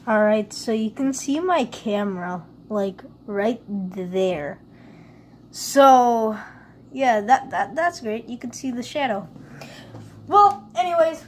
Alright, so you can see my camera, like, right there. So, yeah, that's great. You can see the shadow. Well, anyways,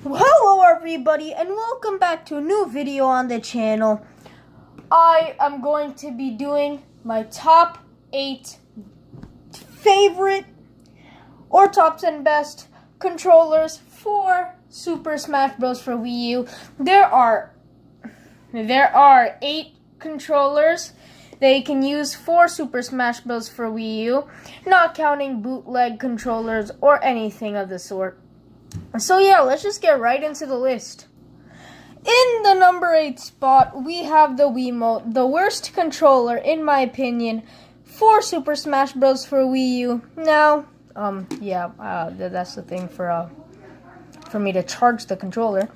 hello everybody, and welcome back to a new video on the channel. I am going to be doing my top 8 favorite or top 10 best controllers for Super Smash Bros. For Wii U. There are 8 controllers they can use for Super Smash Bros. For Wii U, not counting bootleg controllers or anything of the sort. So yeah, let's just get right into the list. In the number 8 spot, we have the Wiimote, the worst controller, in my opinion, for Super Smash Bros. For Wii U. Now, that's the thing for me to charge the controller.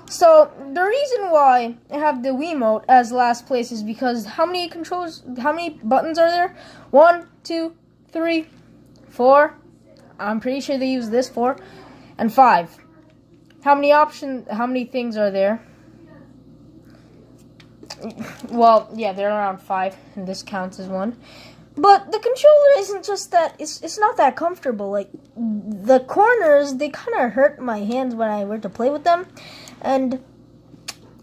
So, the reason why I have the Wiimote as last place is because how many buttons are there? 1, 2, 3, 4. I'm pretty sure they use this 4. And 5. How many things are there? Well, yeah, they're around 5, and this counts as 1. But the controller isn't just that, it's not that comfortable. Like, the corners, they kind of hurt my hands when I were to play with them. And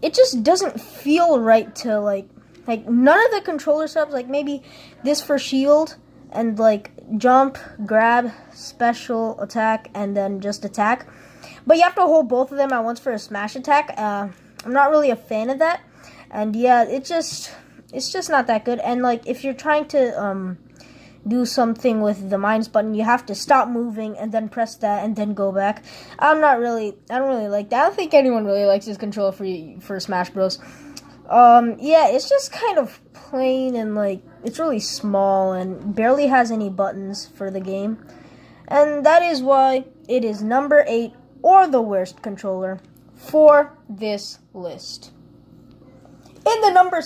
it just doesn't feel right to, like none of the controller subs, like maybe this for shield, and like jump, grab, special attack, and then just attack. But you have to hold both of them at once for a smash attack. I'm not really a fan of that. And yeah, it's just not that good. And like if you're trying to do something with the minus button, you have to stop moving and then press that and then go back. I don't really like that. I don't think anyone really likes this controller for Smash Bros. Yeah, it's just kind of plain, and like it's really small and barely has any buttons for the game. And that is why it is number 8, or the worst controller, for this list. In the number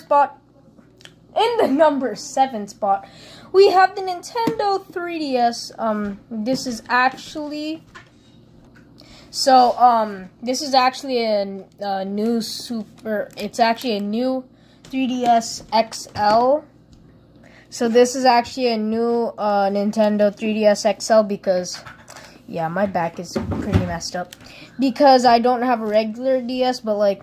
7 spot, we have the Nintendo 3DS. This is actually a new it's actually a new 3DS XL. So this is actually a new Nintendo 3DS XL because, yeah, my back is pretty messed up. Because I don't have a regular DS, but a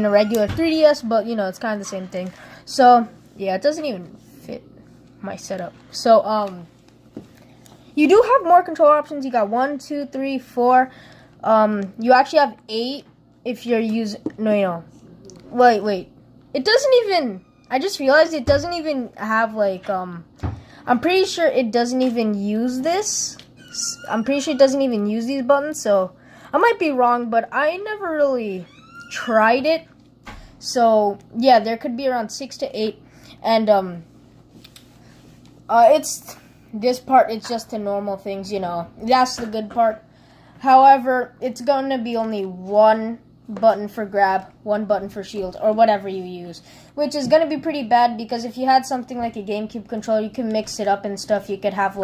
regular 3DS, but you know, it's kind of the same thing. So, yeah, it doesn't even fit my setup. So, you do have more controller options. You got 1, 2, 3, 4. You actually have 8 if you're using, wait. It doesn't even, I just realized it doesn't even have I'm pretty sure it doesn't even use this. I'm pretty sure it doesn't even use these buttons, so I might be wrong, but I never really tried it. So yeah, there could be around 6 to 8, and it's this part. It's just the normal things, you know. That's the good part. However, it's gonna be only 1 button for grab, 1 button for shield, or whatever you use, which is gonna be pretty bad because if you had something like a GameCube controller, you can mix it up and stuff. You could have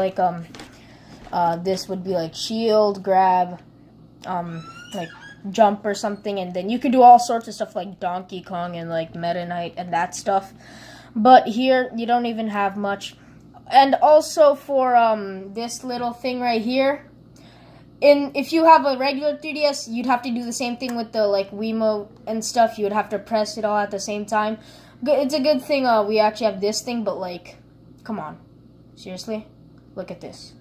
this would be like shield, grab, like jump or something, and then you could do all sorts of stuff like Donkey Kong and like Meta Knight and that stuff. But here you don't even have much. And also for this little thing right here, if you have a regular 3DS, you'd have to do the same thing with the Wiimote and stuff. You would have to press it all at the same time. It's a good thing we actually have this thing, but come on, seriously, look at this.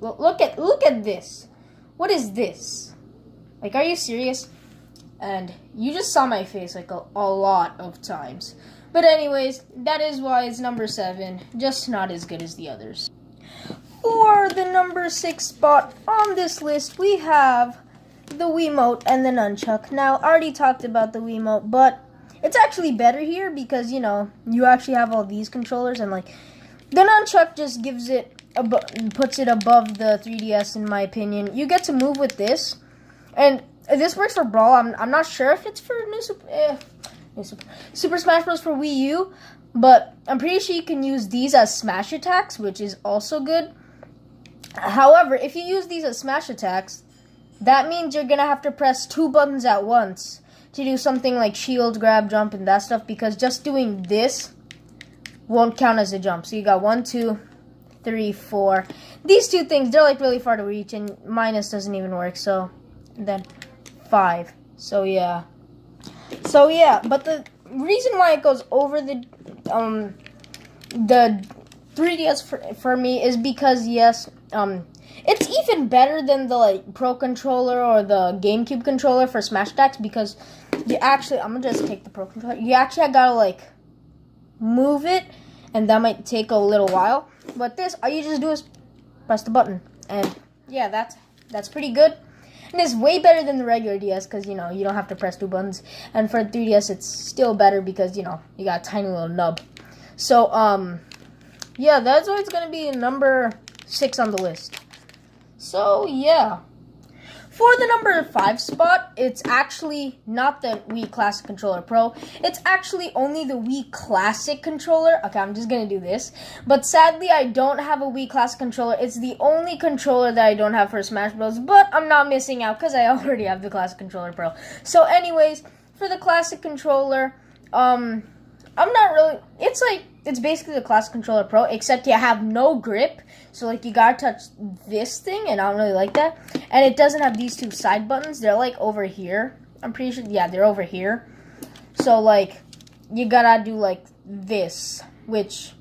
Look at this. What is this? Are you serious? And you just saw my face a lot of times. But anyways, that is why it's number 7. Just not as good as the others. For the number 6 spot on this list, we have the Wiimote and the Nunchuck. Now, I already talked about the Wiimote, but it's actually better here because, you know, you actually have all these controllers, and the Nunchuck just gives it, puts it above the 3DS in my opinion. You get to move with this. And this works for Brawl. I'm not sure if it's for Super Smash Bros. For Wii U, but I'm pretty sure you can use these as smash attacks, which is also good. However, if you use these as smash attacks, that means you're going to have to press 2 buttons at once. to do something like shield, grab, jump, and that stuff, because just doing this won't count as a jump. So you got 1, 2, 3, 4. These two things, they're like really far to reach, and minus doesn't even work. So and then 5. So yeah. But the reason why it goes over the 3DS for me is because yes, it's even better than the like Pro controller or the GameCube controller for Smash attacks, because you actually, I'm gonna just take the Pro controller. You actually gotta like move it, and that might take a little while. But this, all you just do is press the button, and yeah, that's pretty good. And it's way better than the regular DS because, you know, you don't have to press 2 buttons. And for 3DS, it's still better because, you know, you got a tiny little nub. So, yeah, that's why it's going to be number 6 on the list. So, yeah. For the number 5 spot, it's actually not the Wii Classic Controller Pro. It's actually only the Wii Classic Controller. Okay, I'm just going to do this. But sadly, I don't have a Wii Classic Controller. It's the only controller that I don't have for Smash Bros. But I'm not missing out because I already have the Classic Controller Pro. So anyways, for the Classic Controller, I'm not really... It's basically the Classic Controller Pro, except you have no grip. So, like, you gotta touch this thing, and I don't really like that. And it doesn't have these 2 side buttons. They're, like, over here. I'm pretty sure, yeah, they're over here. So, like, you gotta do, like, this, which,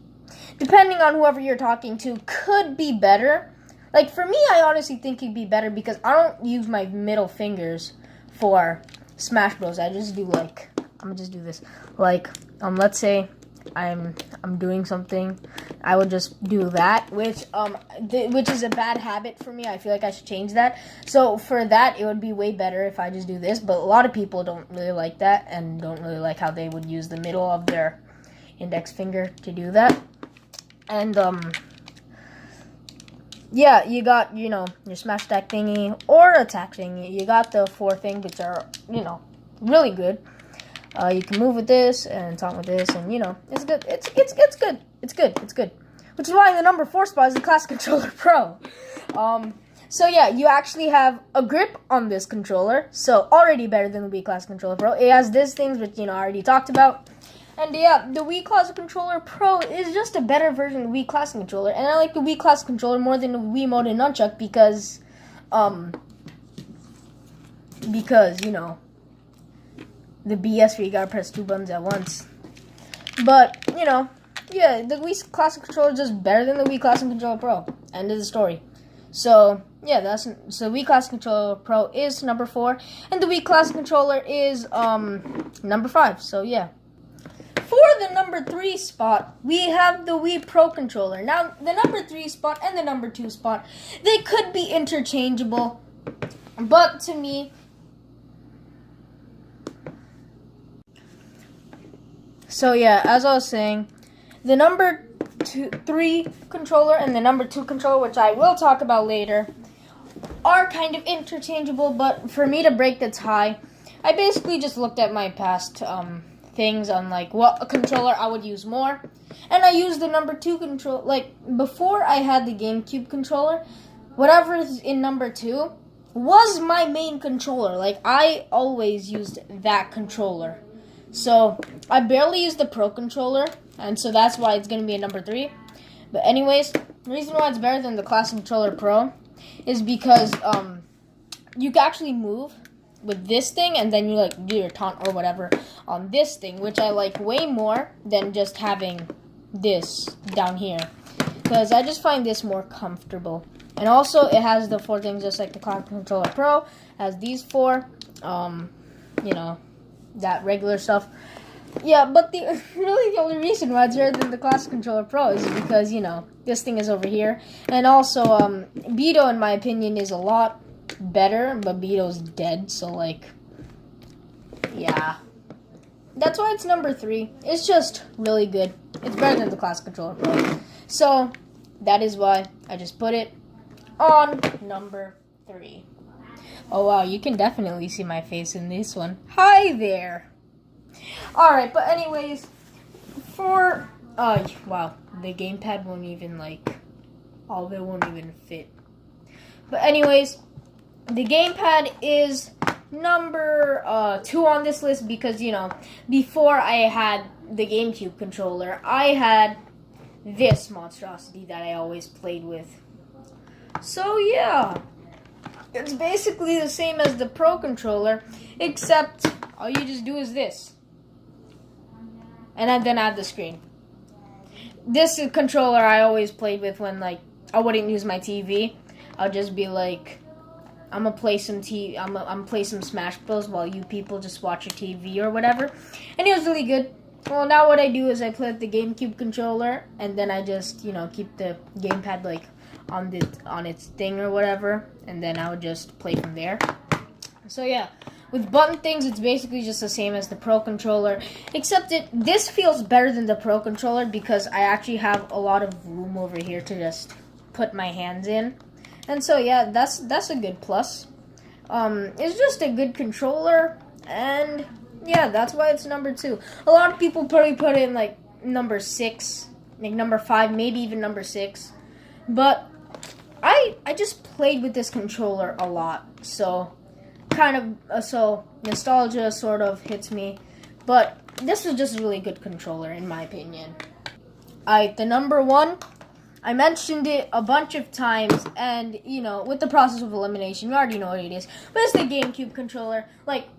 depending on whoever you're talking to, could be better. Like, for me, I honestly think it'd be better because I don't use my middle fingers for Smash Bros. I just do, like, I'm gonna just do this. Like, let's say I'm doing something, I would just do that, which is a bad habit for me. I feel like I should change that. So for that, it would be way better if I just do this. But a lot of people don't really like that and don't really like how they would use the middle of their index finger to do that. And yeah, you got, you know, your smash attack thingy or attack thingy. You got the 4 things, which are, you know, really good. You can move with this and talk with this, and you know, it's good. It's good. It's good. Which is why the number 4 spot is the Classic Controller Pro. So yeah, you actually have a grip on this controller, so already better than the Wii Classic Controller Pro. It has these things, which, you know, I already talked about. And yeah, the Wii Classic Controller Pro is just a better version of the Wii Classic Controller, and I like the Wii Classic Controller more than the Wii Mode and Nunchuck because, you know, the BS where you gotta press 2 buttons at once. But, you know, yeah, the Wii Classic Controller is just better than the Wii Classic Controller Pro. End of the story. So, yeah, so Wii Classic Controller Pro is number 4, and the Wii Classic Controller is, number 5. So, yeah. For the number 3 spot, we have the Wii Pro Controller. Now, the number 3 spot and the number 2 spot, they could be interchangeable, but to me, so yeah, as I was saying, the number 3 controller and the number 2 controller, which I will talk about later, are kind of interchangeable, but for me to break the tie, I basically just looked at my past things on like what controller I would use more, and I used the number 2 controller. Like before I had the GameCube controller, whatever is in number 2 was my main controller. Like I always used that controller. So, I barely use the Pro Controller, and so that's why it's going to be a number 3. But anyways, the reason why it's better than the Classic Controller Pro is because you can actually move with this thing, and then you like do your taunt or whatever on this thing, which I like way more than just having this down here. Because I just find this more comfortable. And also, it has the 4 things just like the Classic Controller Pro. It has these 4, you know, that regular stuff. Yeah, but really the only reason why it's better than the Classic Controller Pro is because, you know, this thing is over here. And also, Beto, in my opinion, is a lot better, but Beto's dead, so, like, yeah. That's why it's number 3. It's just really good. It's better than the Classic Controller Pro. So, that is why I just put it on number 3. Oh, wow, you can definitely see my face in this one. Hi there! Alright, but anyways, for, wow, the gamepad won't even, like, all of it won't even fit. But anyways, the gamepad is number 2 on this list because, before I had the GameCube controller, I had this monstrosity that I always played with. So yeah, it's basically the same as the Pro controller, except all you just do is this. And then add the screen. This controller I always played with when, like, I wouldn't use my TV. I'll just be like, I'm gonna play some play some Smash Bros. While you people just watch your TV or whatever. And it was really good. Well, now what I do is I play with the GameCube controller, and then I just, keep the gamepad, like, on its thing or whatever, and then I would just play from there. So yeah, with button things, it's basically just the same as the Pro controller, except this feels better than the Pro controller because I actually have a lot of room over here to just put my hands in. And so yeah, that's a good plus. It's just a good controller, and yeah, that's why it's number 2. A lot of people probably put it in like number 6, like number 5, maybe even number 6. But I just played with this controller a lot, so so nostalgia sort of hits me. But this was just a really good controller in my opinion. The number 1, I mentioned it a bunch of times, and with the process of elimination, you already know what it is. But it's the GameCube controller. Like,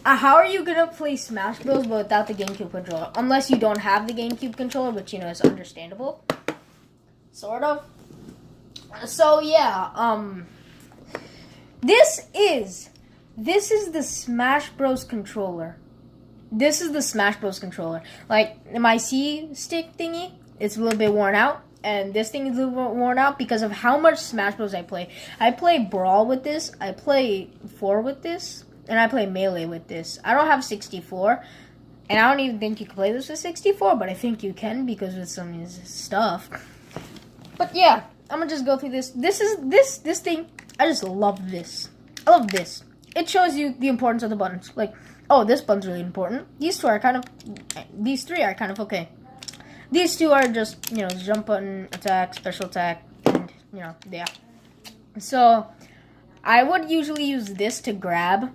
how are you gonna play Smash Bros. But without the GameCube controller? Unless you don't have the GameCube controller, which is understandable, sort of. So yeah, this is the Smash Bros. Controller. This is the Smash Bros. Controller. Like, my C stick thingy, it's a little bit worn out. And this thing is a little bit worn out because of how much Smash Bros. I play. I play Brawl with this. I play 4 with this. And I play Melee with this. I don't have 64. And I don't even think you can play this with 64. But I think you can because with some of this stuff. But yeah, I'm going to just go through this. This thing, I just love this. I love this. It shows you the importance of the buttons. Like, oh, this button's really important. These 3 are kind of okay. These 2 are just, jump button, attack, special attack, and, yeah. So, I would usually use this to grab,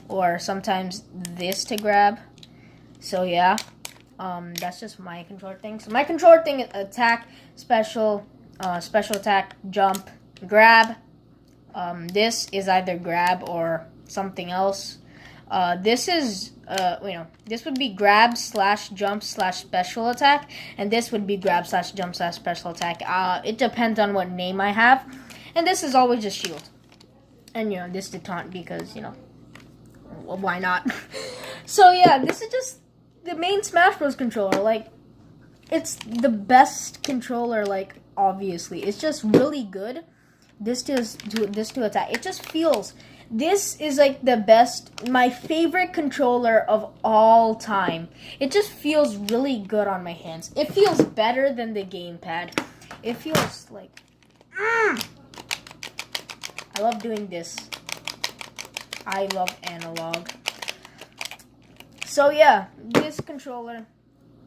or sometimes this to grab. So, yeah. That's just my controller thing. So, my controller thing is attack, special attack, jump, grab. This is either grab or something else. This is, this would be grab / jump / special attack, and this would be grab / jump / special attack. It depends on what name I have, and this is always just shield. And, this to taunt because, well, why not? So, yeah, this is just the main Smash Bros. Controller. Like, it's the best controller, like, obviously. It's just really good. This to attack. It just feels... This is like the best, my favorite controller of all time. It just feels really good on my hands. It feels better than the gamepad. It feels like, I love doing this. I love analog. So yeah, this controller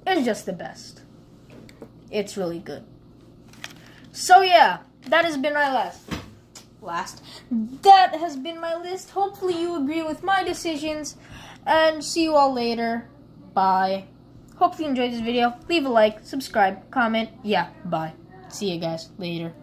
is just the best. It's really good. So yeah, that has been my that has been my list. Hopefully you agree with my decisions, and see you all later. Bye. Hopefully you enjoyed this video. Leave a like, subscribe, comment. Yeah, bye. See you guys later.